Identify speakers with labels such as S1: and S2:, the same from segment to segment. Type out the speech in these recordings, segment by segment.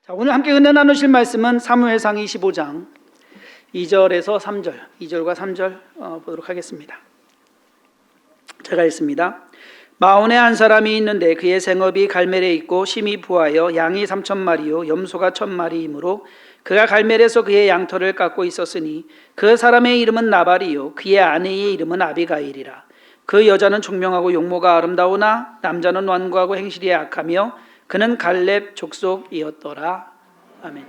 S1: 자, 오늘 함께 은혜 나누실 말씀은 사무엘상 25장 2절에서 3절, 2절과 3절 보도록 하겠습니다. 제가 읽습니다. 마온에 한 사람이 있는데 그의 생업이 갈멜에 있고 심히 부하여 양이 3,000마리요 염소가 1,000마리이므로 그가 갈멜에서 그의 양털을 깎고 있었으니 그 사람의 이름은 나발이요 그의 아내의 이름은 아비가일이라. 그 여자는 총명하고 용모가 아름다우나 남자는 완고하고 행실이 악하며 그는 갈렙 족속이었더라. 아멘.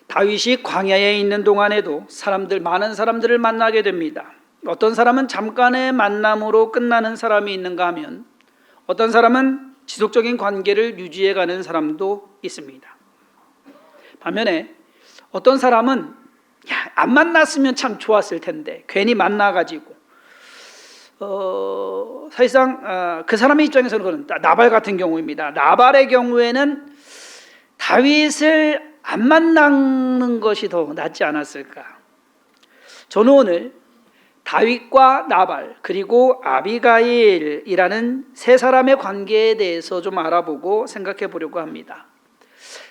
S1: 다윗이 광야에 있는 동안에도 많은 사람들을 만나게 됩니다. 어떤 사람은 잠깐의 만남으로 끝나는 사람이 있는가 하면 어떤 사람은 지속적인 관계를 유지해가는 사람도 있습니다. 반면에 어떤 사람은 안 만났으면 참 좋았을 텐데 괜히 만나가지고 사실상 그 사람의 입장에서는 그런 나발 같은 경우입니다. 나발의 경우에는 다윗을 안 만나는 것이 더 낫지 않았을까. 저는 오늘 다윗과 나발 그리고 아비가일이라는 세 사람의 관계에 대해서 좀 알아보고 생각해 보려고 합니다.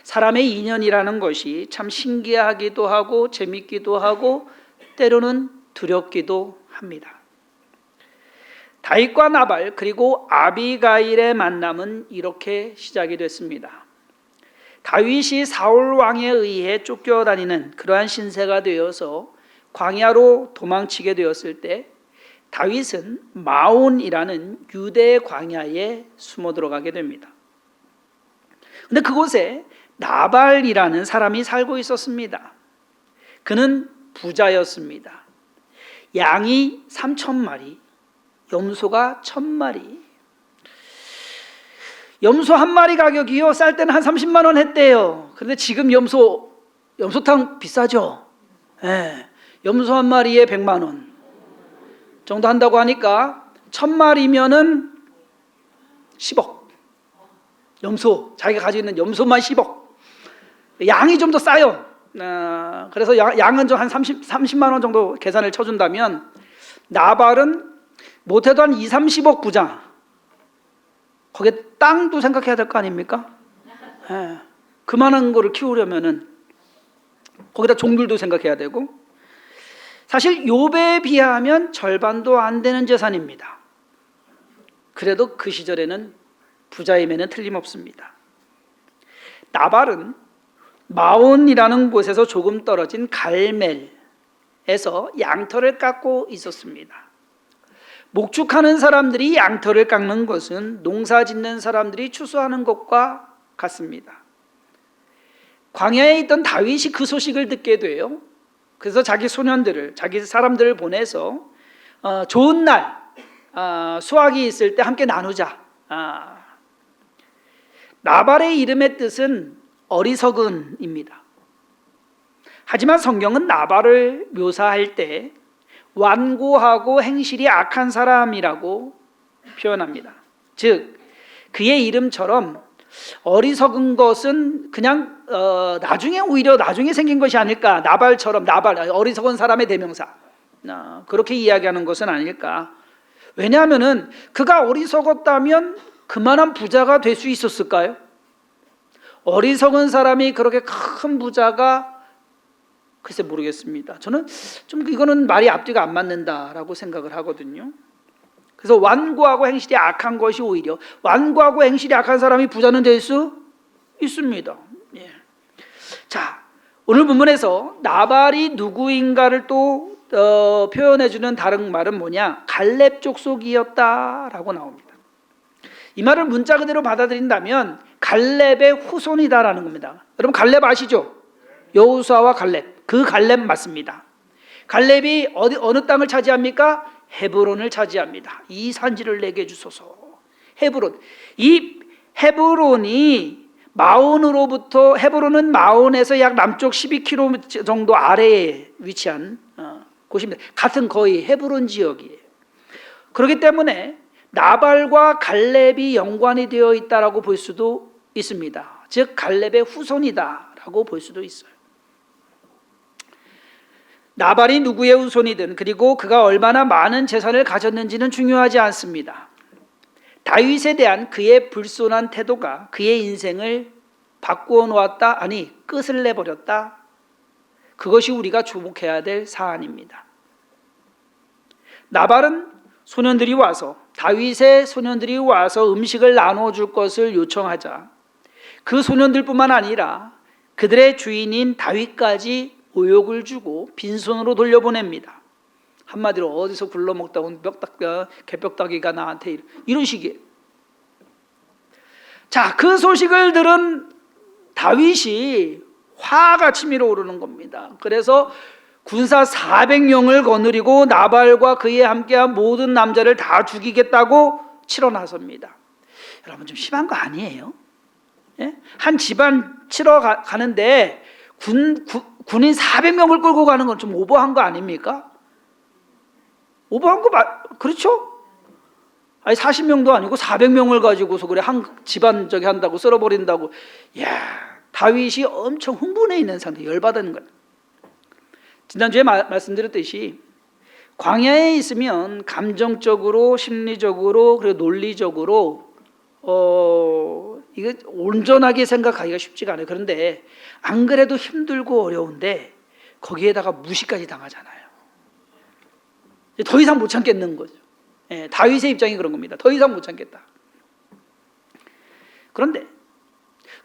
S1: 사람의 인연이라는 것이 참 신기하기도 하고 재밌기도 하고 때로는 두렵기도 합니다. 다윗과 나발 그리고 아비가일의 만남은 이렇게 시작이 됐습니다. 다윗이 사울 왕에 의해 쫓겨다니는 그러한 신세가 되어서 광야로 도망치게 되었을 때 다윗은 마온이라는 유대의 광야에 숨어 들어가게 됩니다. 그런데 그곳에 나발이라는 사람이 살고 있었습니다. 그는 부자였습니다. 양이 3,000마리, 염소가 1,000마리. 염소 한 마리 가격이요 쌀 때는 한 30만 원 했대요. 그런데 지금 염소탕 비싸죠. 네. 염소 한 마리에 100만 원 정도 한다고 하니까 1,000마리면은 10억. 염소, 자기가 가지고 있는 염소만 10억. 양이 좀 더 싸요. 그래서 양은 좀 한 30만 원 정도 계산을 쳐준다면 나발은 못해도 한 2, 30억 부자. 거기에 땅도 생각해야 될 거 아닙니까? 네. 그만한 거를 키우려면은 거기다 종들도 생각해야 되고, 사실 욥에 비하면 절반도 안 되는 재산입니다. 그래도 그 시절에는 부자임에는 틀림없습니다. 나발은 마온이라는 곳에서 조금 떨어진 갈멜에서 양털을 깎고 있었습니다. 목축하는 사람들이 양털을 깎는 것은 농사 짓는 사람들이 추수하는 것과 같습니다. 광야에 있던 다윗이 그 소식을 듣게 돼요. 그래서 자기 소년들을, 자기 사람들을 보내서 좋은 날 수확이 있을 때 함께 나누자. 나발의 이름의 뜻은 어리석은입니다. 하지만 성경은 나발을 묘사할 때 완고하고 행실이 악한 사람이라고 표현합니다. 즉 그의 이름처럼 어리석은 것은 그냥 오히려 나중에 생긴 것이 아닐까. 나발처럼, 나발 어리석은 사람의 대명사, 그렇게 이야기하는 것은 아닐까. 왜냐하면 그가 어리석었다면 그만한 부자가 될 수 있었을까요? 어리석은 사람이 그렇게 큰 부자가 글쎄 모르겠습니다. 저는 좀 이거는 말이 앞뒤가 안 맞는다라고 생각을 하거든요. 그래서 완고하고 행실이 악한 것이 오히려, 완고하고 행실이 악한 사람이 부자는 될 수 있습니다. 예. 자, 오늘 본문에서 나발이 누구인가를 또 표현해주는 다른 말은 뭐냐? 갈렙 족속이었다라고 나옵니다. 이 말을 문자 그대로 받아들인다면 갈렙의 후손이다라는 겁니다. 여러분 갈렙 아시죠? 여호수아와 갈렙, 그 갈렙 맞습니다. 갈렙이 어느 땅을 차지합니까? 헤브론을 차지합니다. 이 산지를 내게 주소서. 헤브론. 이 헤브론이 마온으로부터, 헤브론은 마온에서 약 남쪽 12km 정도 아래에 위치한 곳입니다. 같은 거의 헤브론 지역이에요. 그렇기 때문에 나발과 갈렙이 연관이 되어 있다라고 볼 수도 있습니다. 즉 갈렙의 후손이다라고 볼 수도 있어요. 나발이 누구의 후손이든 그리고 그가 얼마나 많은 재산을 가졌는지는 중요하지 않습니다. 다윗에 대한 그의 불손한 태도가 그의 인생을 바꾸어 놓았다? 아니, 끝을 내버렸다. 그것이 우리가 주목해야 될 사안입니다. 나발은 소년들이 와서, 다윗의 소년들이 와서 음식을 나눠줄 것을 요청하자 그 소년들뿐만 아니라 그들의 주인인 다윗까지 모욕을 주고 빈손으로 돌려보냅니다. 한마디로 어디서 굴러먹다 온 개벽다귀가 나한테 이런 식이에요. 자, 그 소식을 들은 다윗이 화가 치밀어 오르는 겁니다. 그래서 군사 400명을 거느리고 나발과 그에 함께한 모든 남자를 다 죽이겠다고 치러 나섭니다. 여러분, 좀 심한 거 아니에요? 예? 한 집안 치러 가는데 군인 400명을 끌고 가는 건 좀 오버한 거 아닙니까? 오버한 거 그렇죠? 아니 40명도 아니고 400명을 가지고서 그래 한 집안 저기 한다고 쓸어버린다고. 야, 다윗이 엄청 흥분해 있는 상태, 열받은 거예요. 지난주에 말씀드렸듯이 광야에 있으면 감정적으로, 심리적으로, 그리고 논리적으로 이거 온전하게 생각하기가 쉽지가 않아요. 그런데 안 그래도 힘들고 어려운데 거기에다가 무시까지 당하잖아요. 더 이상 못 참겠는 거죠. 예, 다윗의 입장이 그런 겁니다. 더 이상 못 참겠다. 그런데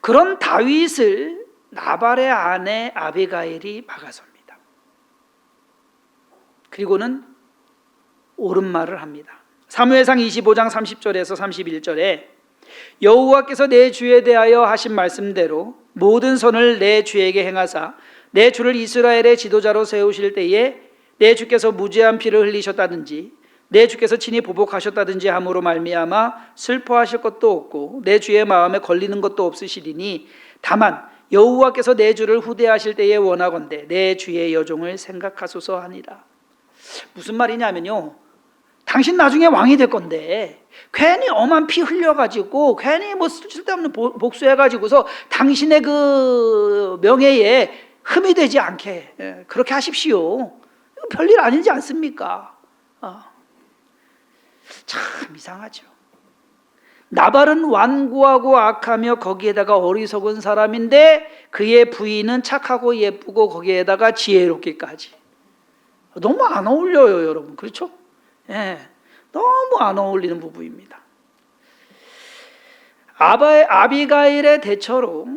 S1: 그런 다윗을 나발의 아내 아비가일이 막아섭니다. 그리고는 옳은 말을 합니다. 사무엘상 25장 30절에서 31절에 여호와께서 내 주에 대하여 하신 말씀대로 모든 선을 내 주에게 행하사 내 주를 이스라엘의 지도자로 세우실 때에 내 주께서 무죄한 피를 흘리셨다든지 내 주께서 친히 보복하셨다든지 함으로 말미암아 슬퍼하실 것도 없고 내 주의 마음에 걸리는 것도 없으시리니 다만 여호와께서 내 주를 후대하실 때에 원하건대 내 주의 여종을 생각하소서 하니라. 무슨 말이냐면요, 당신 나중에 왕이 될 건데 괜히 엄한 피 흘려가지고 괜히 뭐 쓸데없는 복수해가지고서 당신의 그 명예에 흠이 되지 않게 그렇게 하십시오. 별일 아니지 않습니까? 참 이상하죠. 나발은 완고하고 악하며 거기에다가 어리석은 사람인데 그의 부인은 착하고 예쁘고 거기에다가 지혜롭기까지. 너무 안 어울려요, 여러분. 그렇죠? 예, 너무 안 어울리는 부부입니다. 아비가일의 대처로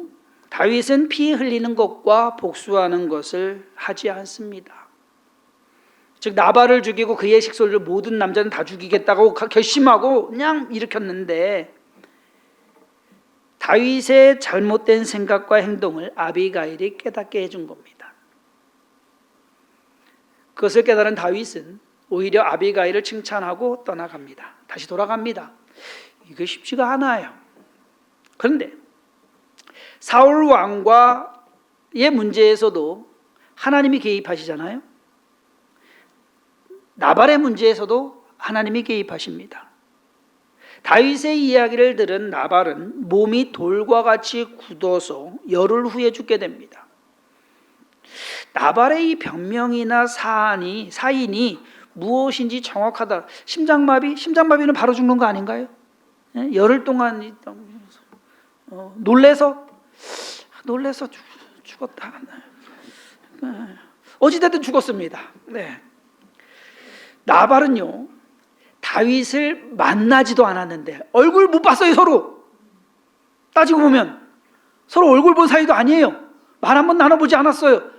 S1: 다윗은 피 흘리는 것과 복수하는 것을 하지 않습니다. 즉 나발을 죽이고 그의 식솔을 모든 남자는 다 죽이겠다고 결심하고 그냥 일으켰는데 다윗의 잘못된 생각과 행동을 아비가일이 깨닫게 해준 겁니다. 그것을 깨달은 다윗은 오히려 아비가일을 칭찬하고 떠나갑니다. 다시 돌아갑니다. 이게 쉽지가 않아요. 그런데 사울 왕과의 문제에서도 하나님이 개입하시잖아요. 나발의 문제에서도 하나님이 개입하십니다. 다윗의 이야기를 들은 나발은 몸이 돌과 같이 굳어서 열흘 후에 죽게 됩니다. 나발의 이 병명이나 사인이 무엇인지 정확하다. 심장마비는 바로 죽는 거 아닌가요? 열흘 동안 놀래서 죽었다. 어찌됐든 죽었습니다. 네. 나발은요, 다윗을 만나지도 않았는데 얼굴 못 봤어요. 서로 따지고 보면 서로 얼굴 본 사이도 아니에요. 말 한번 나눠보지 않았어요.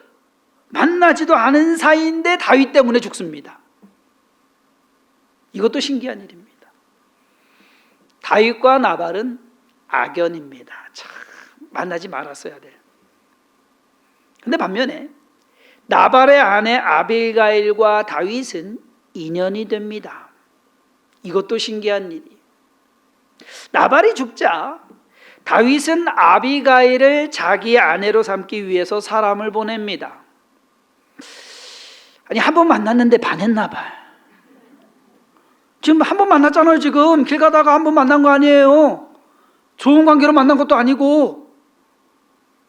S1: 만나지도 않은 사이인데 다윗 때문에 죽습니다. 이것도 신기한 일입니다. 다윗과 나발은 악연입니다. 참 만나지 말았어야 돼요. 근데 반면에 나발의 아내 아비가일과 다윗은 인연이 됩니다. 이것도 신기한 일이. 나발이 죽자 다윗은 아비가일을 자기 아내로 삼기 위해서 사람을 보냅니다. 아니, 한 번 만났는데 반했나 봐요. 지금 한 번 만났잖아요. 지금 길 가다가 한 번 만난 거 아니에요. 좋은 관계로 만난 것도 아니고.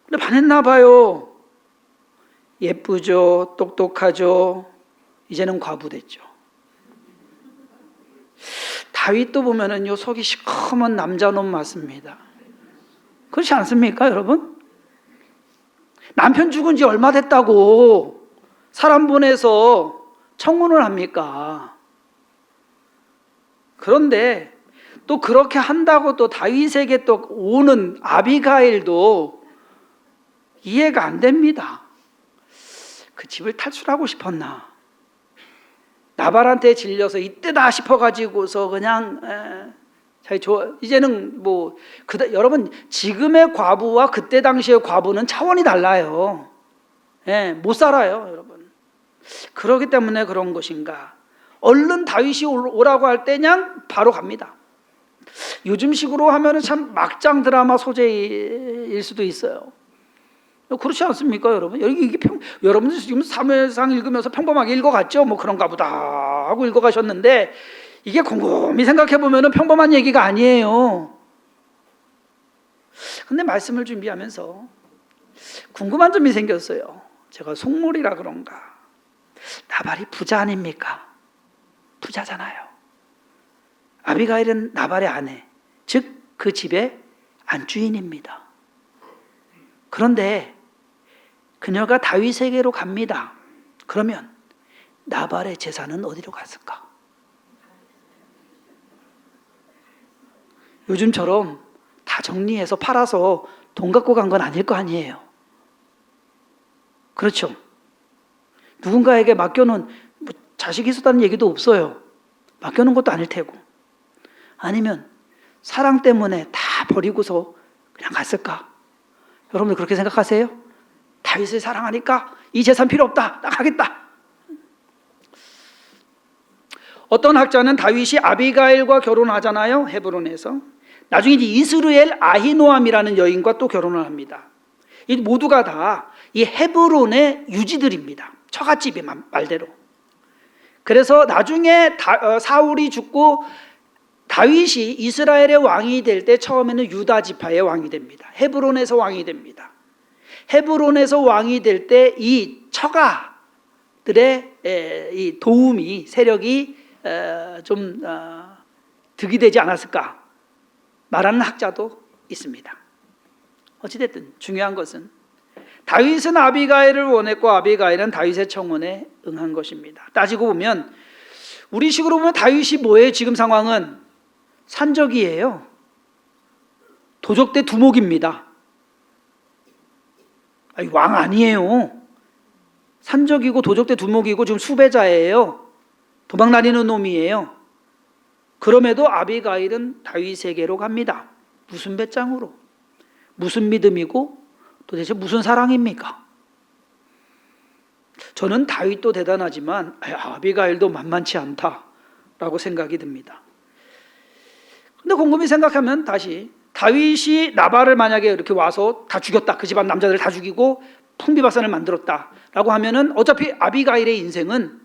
S1: 근데 반했나 봐요. 예쁘죠, 똑똑하죠. 이제는 과부됐죠. 다윗도 보면은요, 속이 시커먼 남자놈 맞습니다. 그렇지 않습니까, 여러분? 남편 죽은 지 얼마 됐다고 사람 보내서 청혼을 합니까? 그런데 또 그렇게 한다고 또 다윗에게 또 오는 아비가일도 이해가 안 됩니다. 그 집을 탈출하고 싶었나? 나발한테 질려서 이때다 싶어가지고서 그냥 이제는 뭐 여러분 지금의 과부와 그때 당시의 과부는 차원이 달라요. 못 살아요, 여러분. 그렇기 때문에 그런 것인가? 얼른 다윗이 오라고 할 때 그냥 바로 갑니다. 요즘식으로 하면은 참 막장 드라마 소재일 수도 있어요. 그렇지 않습니까, 여러분? 여러분들 지금 사무엘상 읽으면서 평범하게 읽어갔죠? 뭐 그런가 보다 하고 읽어가셨는데 이게 곰곰이 생각해 보면은 평범한 얘기가 아니에요. 근데 말씀을 준비하면서 궁금한 점이 생겼어요. 제가 속물이라 그런가? 나발이 부자 아닙니까? 부자잖아요. 아비가일은 나발의 아내, 즉 그 집의 안주인입니다. 그런데 그녀가 다윗에게로 갑니다. 그러면 나발의 재산은 어디로 갔을까? 요즘처럼 다 정리해서 팔아서 돈 갖고 간 건 아닐 거 아니에요. 그렇죠? 누군가에게 맡겨놓은 자식이 있었다는 얘기도 없어요. 맡겨놓은 것도 아닐 테고. 아니면 사랑 때문에 다 버리고서 그냥 갔을까? 여러분들 그렇게 생각하세요? 다윗을 사랑하니까 이 재산 필요 없다. 나 가겠다. 어떤 학자는 다윗이 아비가일과 결혼하잖아요. 헤브론에서. 나중에 이스루엘 아히노암이라는 여인과 또 결혼을 합니다. 이 모두가 다 이 헤브론의 유지들입니다. 처갓집이 말대로. 그래서 나중에 사울이 죽고 다윗이 이스라엘의 왕이 될 때 처음에는 유다 지파의 왕이 됩니다. 헤브론에서 왕이 됩니다. 헤브론에서 왕이 될 때 이 처가들의 이 도움이 세력이 좀 득이 되지 않았을까 말하는 학자도 있습니다. 어찌됐든 중요한 것은 다윗은 아비가일을 원했고 아비가일은 다윗의 청혼에 응한 것입니다. 따지고 보면 우리 식으로 보면 다윗이 뭐예요? 지금 상황은 산적이에요. 도적대 두목입니다. 아니, 왕 아니에요. 산적이고 도적대 두목이고 지금 수배자예요. 도망다니는 놈이에요. 그럼에도 아비가일은 다윗에게로 갑니다. 무슨 배짱으로? 무슨 믿음이고 도대체 무슨 사랑입니까? 저는 다윗도 대단하지만 아비가일도 만만치 않다라고 생각이 듭니다. 근데 곰곰이 생각하면 다시 다윗이 나발을 만약에 이렇게 와서 다 죽였다. 그 집안 남자들 다 죽이고 풍비박산을 만들었다라고 하면은 어차피 아비가일의 인생은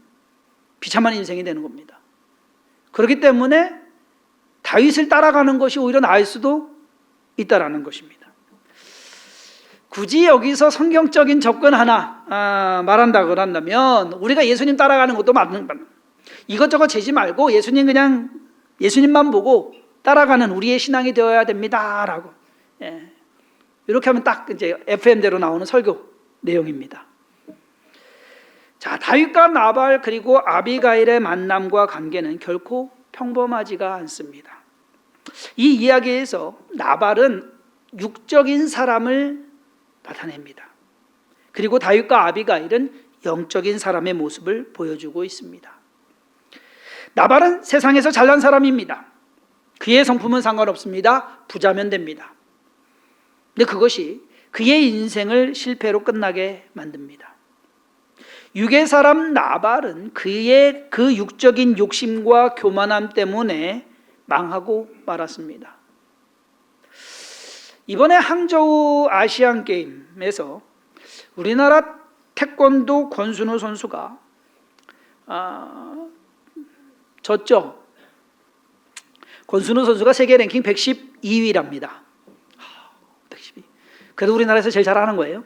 S1: 비참한 인생이 되는 겁니다. 그렇기 때문에 다윗을 따라가는 것이 오히려 나을 수도 있다라는 것입니다. 굳이 여기서 성경적인 접근 하나 말한다고 한다면 우리가 예수님 따라가는 것도 맞는 겁니다. 이것저것 재지 말고 예수님만 보고 따라가는 우리의 신앙이 되어야 됩니다라고. 이렇게 하면 딱 이제 FM대로 나오는 설교 내용입니다. 자, 다윗과 나발 그리고 아비가일의 만남과 관계는 결코 평범하지가 않습니다. 이 이야기에서 나발은 육적인 사람을 나타냅니다. 그리고 다윗과 아비가일은 영적인 사람의 모습을 보여주고 있습니다. 나발은 세상에서 잘난 사람입니다. 그의 성품은 상관없습니다. 부자면 됩니다. 근데 그것이 그의 인생을 실패로 끝나게 만듭니다. 육의 사람 나발은 그의 그 육적인 욕심과 교만함 때문에 망하고 말았습니다. 이번에 항저우 아시안 게임에서 우리나라 태권도 권순우 선수가 졌죠. 권순우 선수가 세계 랭킹 112위랍니다. 112. 그래도 우리나라에서 제일 잘하는 거예요.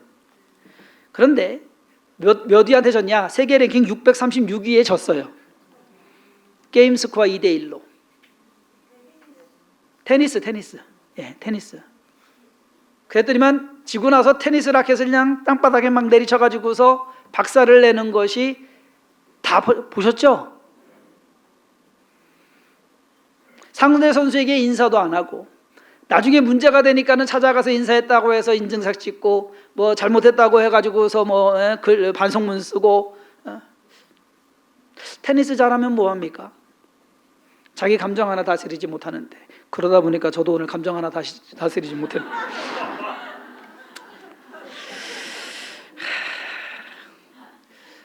S1: 그런데 몇 위한테 졌냐? 세계 랭킹 636위에 졌어요. 게임 스코어 2대1로. 테니스. 예, 테니스. 그랬더니만 지고 나서 테니스 라켓을 그냥 땅바닥에 막 내리쳐가지고서 박살을 내는 것이 다 보셨죠? 상대 선수에게 인사도 안 하고 나중에 문제가 되니까는 찾아가서 인사했다고 해서 인증샷 찍고 뭐 잘못했다고 해가지고서 뭐 반성문 쓰고. 테니스 잘하면 뭐합니까? 자기 감정 하나 다스리지 못하는데. 그러다 보니까 저도 오늘 감정 하나 다스리지 못했네요.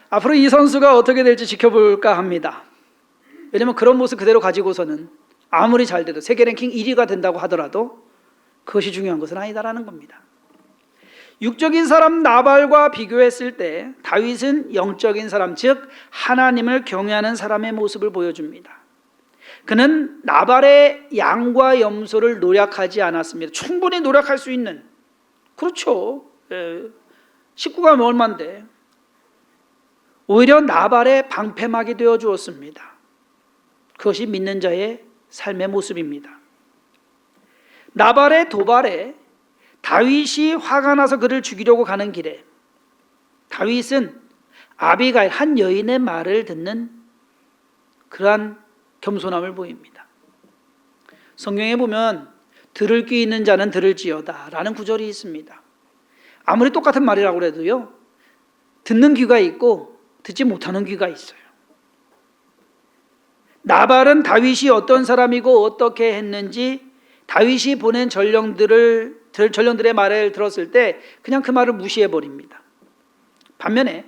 S1: 앞으로 이 선수가 어떻게 될지 지켜볼까 합니다. 왜냐면 그런 모습 그대로 가지고서는 아무리 잘 돼도 세계 랭킹 1위가 된다고 하더라도 그것이 중요한 것은 아니다라는 겁니다. 육적인 사람 나발과 비교했을 때 다윗은 영적인 사람, 즉 하나님을 경외하는 사람의 모습을 보여줍니다. 그는 나발의 양과 염소를 노력하지 않았습니다. 충분히 노력할 수 있는, 그렇죠, 식구가 얼만데, 오히려 나발의 방패막이 되어 주었습니다. 그것이 믿는 자의 삶의 모습입니다. 나발의 도발에 다윗이 화가 나서 그를 죽이려고 가는 길에 다윗은 아비가일, 한 여인의 말을 듣는 그러한 겸손함을 보입니다. 성경에 보면 들을 귀 있는 자는 들을지어다 라는 구절이 있습니다. 아무리 똑같은 말이라고 해도요, 듣는 귀가 있고 듣지 못하는 귀가 있어요. 나발은 다윗이 어떤 사람이고 어떻게 했는지 다윗이 보낸 전령들의 말을 들었을 때 그냥 그 말을 무시해버립니다. 반면에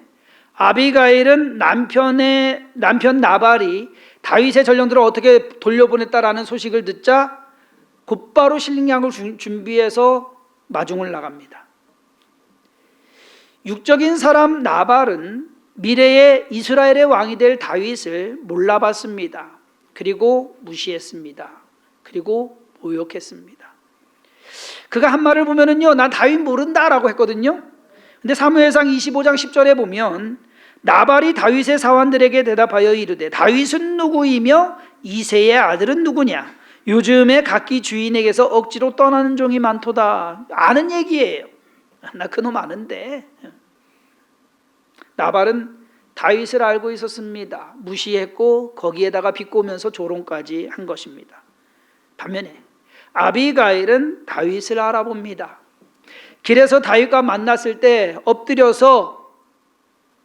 S1: 아비가일은 남편 나발이 다윗의 전령들을 어떻게 돌려보냈다라는 소식을 듣자 곧바로 실링약을 준비해서 마중을 나갑니다. 육적인 사람 나발은 미래의 이스라엘의 왕이 될 다윗을 몰라봤습니다. 그리고 무시했습니다. 그리고 모욕했습니다. 그가 한 말을 보면은요, 난 다윗 모른다라고 했거든요. 근데 사무엘상 25장 10절에 보면 나발이 다윗의 사환들에게 대답하여 이르되 다윗은 누구이며 이새의 아들은 누구냐? 요즘에 각기 주인에게서 억지로 떠나는 종이 많도다. 아는 얘기예요. 나 그놈 아는데. 나발은 다윗을 알고 있었습니다. 무시했고 거기에다가 비꼬면서 조롱까지 한 것입니다. 반면에 아비가일은 다윗을 알아봅니다. 길에서 다윗과 만났을 때 엎드려서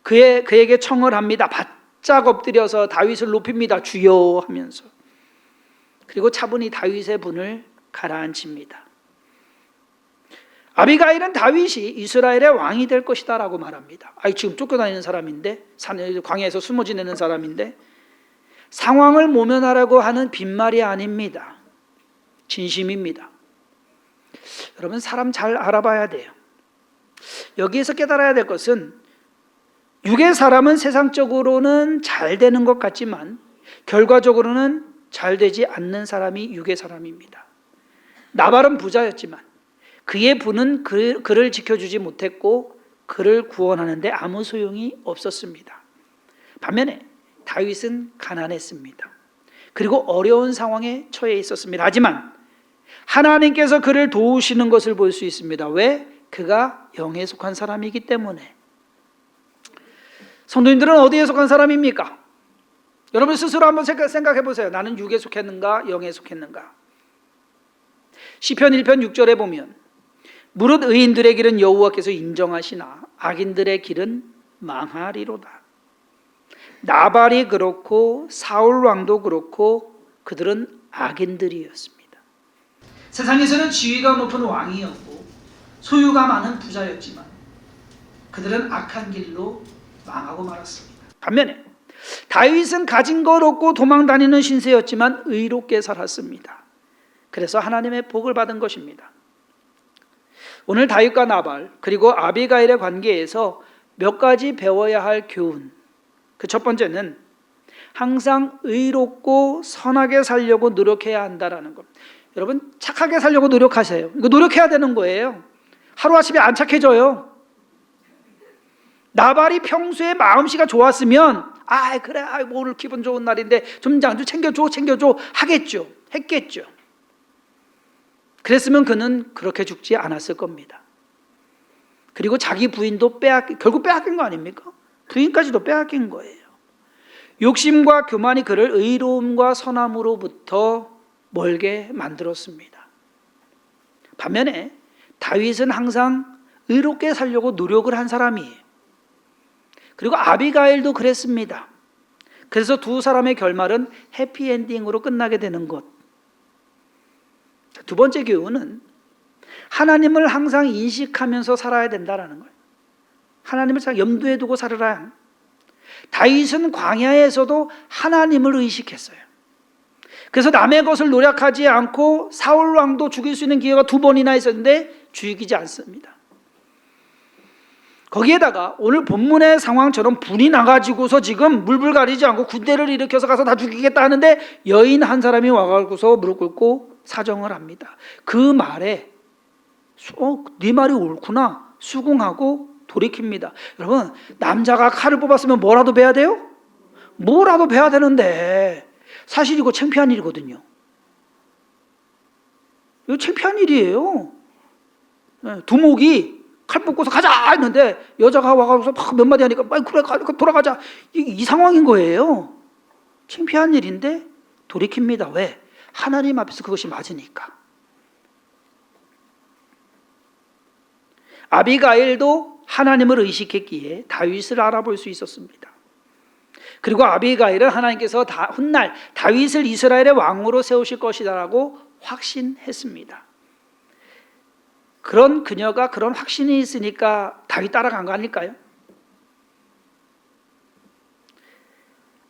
S1: 그에게 청을 합니다. 바짝 엎드려서 다윗을 높입니다. 주여 하면서. 그리고 차분히 다윗의 분을 가라앉힙니다. 아비가일은 다윗이 이스라엘의 왕이 될 것이다 라고 말합니다. 지금 쫓겨다니는 사람인데, 광야에서 숨어 지내는 사람인데, 상황을 모면하려고 하는 빈말이 아닙니다. 진심입니다. 여러분, 사람 잘 알아봐야 돼요. 여기에서 깨달아야 될 것은 육의 사람은 세상적으로는 잘 되는 것 같지만 결과적으로는 잘 되지 않는 사람이 육의 사람입니다. 나발은 부자였지만 그의 부는 그를 지켜주지 못했고 그를 구원하는데 아무 소용이 없었습니다. 반면에 다윗은 가난했습니다. 그리고 어려운 상황에 처해 있었습니다. 하지만 하나님께서 그를 도우시는 것을 볼 수 있습니다. 왜? 그가 영에 속한 사람이기 때문에. 성도님들은 어디에 속한 사람입니까? 여러분 스스로 한번 생각해 보세요. 나는 육에 속했는가 영에 속했는가? 시편 1편 6절에 보면 무릇 의인들의 길은 여호와께서 인정하시나 악인들의 길은 망하리로다. 나발이 그렇고 사울 왕도 그렇고 그들은 악인들이었습니다. 세상에서는 지위가 높은 왕이었고 소유가 많은 부자였지만 그들은 악한 길로 망하고 말았습니다. 반면에 다윗은 가진 것 없고 도망다니는 신세였지만 의롭게 살았습니다. 그래서 하나님의 복을 받은 것입니다. 오늘 다윗과 나발 그리고 아비가일의 관계에서 몇 가지 배워야 할 교훈. 그 첫 번째는 항상 의롭고 선하게 살려고 노력해야 한다라는 것. 여러분 착하게 살려고 노력하세요. 이거 노력해야 되는 거예요. 하루아침에 안 착해져요. 나발이 평소에 마음씨가 좋았으면 그래 오늘 기분 좋은 날인데 좀 챙겨줘 하겠죠. 했겠죠. 그랬으면 그는 그렇게 죽지 않았을 겁니다. 그리고 자기 부인도 결국 빼앗긴 거 아닙니까? 부인까지도 빼앗긴 거예요. 욕심과 교만이 그를 의로움과 선함으로부터 멀게 만들었습니다. 반면에 다윗은 항상 의롭게 살려고 노력을 한 사람이에요. 그리고 아비가일도 그랬습니다. 그래서 두 사람의 결말은 해피엔딩으로 끝나게 되는 것. 두 번째 교훈은 하나님을 항상 인식하면서 살아야 된다는 거예요. 하나님을 잘 염두에 두고 살아라. 다윗은 광야에서도 하나님을 의식했어요. 그래서 남의 것을 노력하지 않고 사울 왕도 죽일 수 있는 기회가 2번이나 있었는데 죽이지 않습니다. 거기에다가 오늘 본문의 상황처럼 불이 나가지고서 지금 물불 가리지 않고 군대를 일으켜서 가서 다 죽이겠다 하는데 여인 한 사람이 와가지고서 무릎 꿇고 사정을 합니다. 그 말에 네 말이 옳구나 수긍하고 돌이킵니다. 여러분, 남자가 칼을 뽑았으면 뭐라도 베야 돼요? 뭐라도 베야 되는데 사실 이거 창피한 일이거든요. 이거 창피한 일이에요. 두목이 칼 뽑고서 가자 했는데 여자가 와가지고 막 몇 마디 하니까 빨리 그래 돌아가자. 이 상황인 거예요. 창피한 일인데 돌이킵니다. 왜? 하나님 앞에서 그것이 맞으니까. 아비가일도 하나님을 의식했기에 다윗을 알아볼 수 있었습니다. 그리고 아비가일은 하나님께서 훗날 다윗을 이스라엘의 왕으로 세우실 것이다라고 확신했습니다. 그런 그녀가 그런 확신이 있으니까 다윗 따라간 거 아닐까요?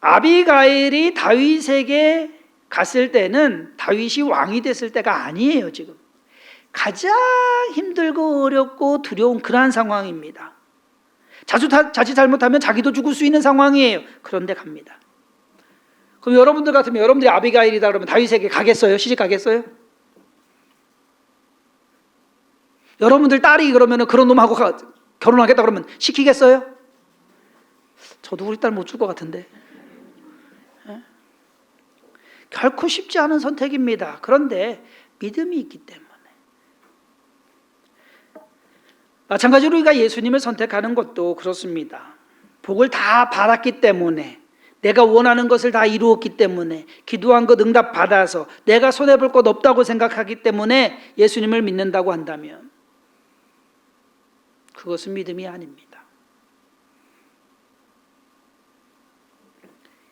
S1: 아비가일이 다윗에게 갔을 때는 다윗이 왕이 됐을 때가 아니에요. 지금 가장 힘들고 어렵고 두려운 그러한 상황입니다. 자칫 잘못하면 자기도 죽을 수 있는 상황이에요. 그런데 갑니다. 그럼 여러분들 같으면 여러분들이 아비가일이다 그러면 다윗에게 가겠어요? 시집 가겠어요? 여러분들 딸이 그러면 그런 놈하고 결혼하겠다 그러면 시키겠어요? 저도 우리 딸 못 줄 것 같은데. 결코 쉽지 않은 선택입니다. 그런데 믿음이 있기 때문에. 마찬가지로 우리가 예수님을 선택하는 것도 그렇습니다. 복을 다 받았기 때문에, 내가 원하는 것을 다 이루었기 때문에, 기도한 것 응답받아서 내가 손해볼 것 없다고 생각하기 때문에 예수님을 믿는다고 한다면 그것은 믿음이 아닙니다.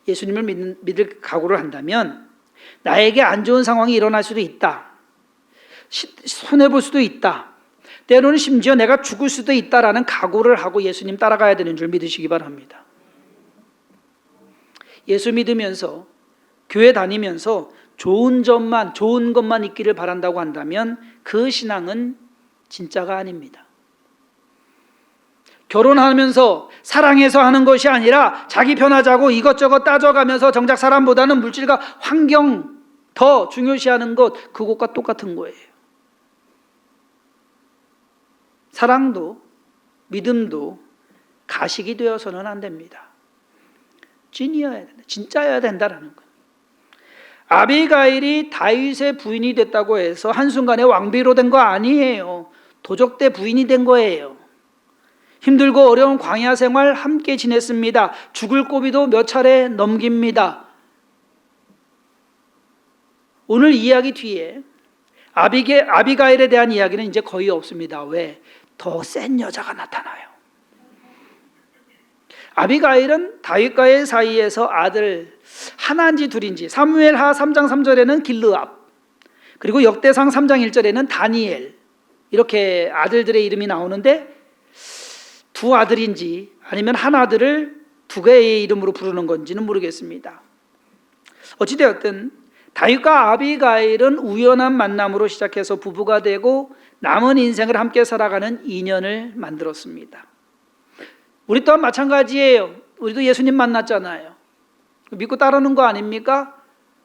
S1: 예수님을 믿을 각오를 한다면 나에게 안 좋은 상황이 일어날 수도 있다. 손해볼 수도 있다. 때로는 심지어 내가 죽을 수도 있다라는 각오를 하고 예수님 따라가야 되는 줄 믿으시기 바랍니다. 예수 믿으면서 교회 다니면서 좋은 것만 있기를 바란다고 한다면 그 신앙은 진짜가 아닙니다. 결혼하면서 사랑해서 하는 것이 아니라 자기 편하자고 이것저것 따져가면서 정작 사람보다는 물질과 환경 더 중요시하는 것, 그것과 똑같은 거예요. 사랑도 믿음도 가식이 되어서는 안 됩니다. 찐이어야 된다. 진짜여야 된다라는 것. 아비가일이 다윗의 부인이 됐다고 해서 한순간에 왕비로 된 거 아니에요. 도적대 부인이 된 거예요. 힘들고 어려운 광야 생활 함께 지냈습니다. 죽을 고비도 몇 차례 넘깁니다. 오늘 이야기 뒤에 아비가일에 대한 이야기는 이제 거의 없습니다. 왜? 더 센 여자가 나타나요. 아비가일은 다윗과의 사이에서 아들 하나인지 둘인지, 사무엘하 3장 3절에는 길르압, 그리고 역대상 3장 1절에는 다니엘, 이렇게 아들들의 이름이 나오는데 두 아들인지 아니면 한 아들을 두 개의 이름으로 부르는 건지는 모르겠습니다. 어찌되었든 다윗과 아비가일은 우연한 만남으로 시작해서 부부가 되고 남은 인생을 함께 살아가는 인연을 만들었습니다. 우리 또한 마찬가지예요. 우리도 예수님 만났잖아요. 믿고 따르는 거 아닙니까?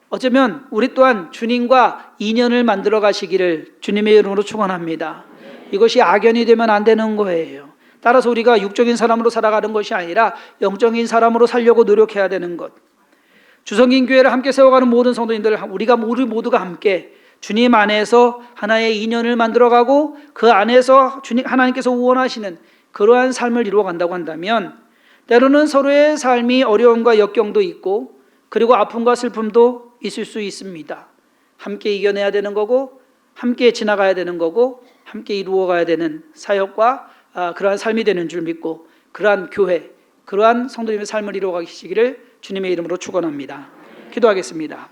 S1: 어쩌면 우리 또한 주님과 인연을 만들어 가시기를 주님의 이름으로 축원합니다. 이것이 악연이 되면 안 되는 거예요. 따라서 우리가 육적인 사람으로 살아가는 것이 아니라 영적인 사람으로 살려고 노력해야 되는 것. 주성긴 교회를 함께 세워가는 모든 성도님들, 우리 모두가 함께 주님 안에서 하나의 인연을 만들어가고 그 안에서 하나님께서 원하시는 그러한 삶을 이루어간다고 한다면 때로는 서로의 삶이 어려움과 역경도 있고 그리고 아픔과 슬픔도 있을 수 있습니다. 함께 이겨내야 되는 거고 함께 지나가야 되는 거고 함께 이루어가야 되는 사역과 그러한 삶이 되는 줄 믿고 그러한 교회, 그러한 성도님의 삶을 이루어가시기를 주님의 이름으로 축원합니다. 기도하겠습니다.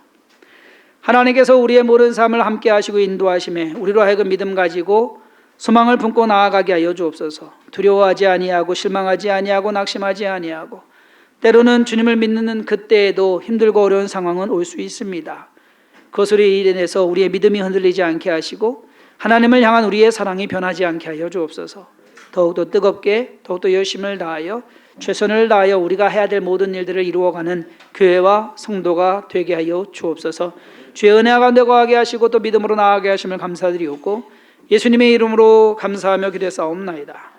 S1: 하나님께서 우리의 모든 삶을 함께 하시고 인도하심에 우리로 하여금 믿음 가지고 소망을 품고 나아가게 하여 주옵소서. 두려워하지 아니하고 실망하지 아니하고 낙심하지 아니하고 때로는 주님을 믿는 그때에도 힘들고 어려운 상황은 올 수 있습니다. 그것으로 인해서 우리의 믿음이 흔들리지 않게 하시고 하나님을 향한 우리의 사랑이 변하지 않게 하여 주옵소서. 더욱더 뜨겁게 더욱더 열심을 다하여 최선을 다하여 우리가 해야 될 모든 일들을 이루어가는 교회와 성도가 되게 하여 주옵소서. 주의 은혜 가운데 거하게 하시고 또 믿음으로 나아가게 하심을 감사드리옵고 예수님의 이름으로 감사하며 기도했사옵나이다.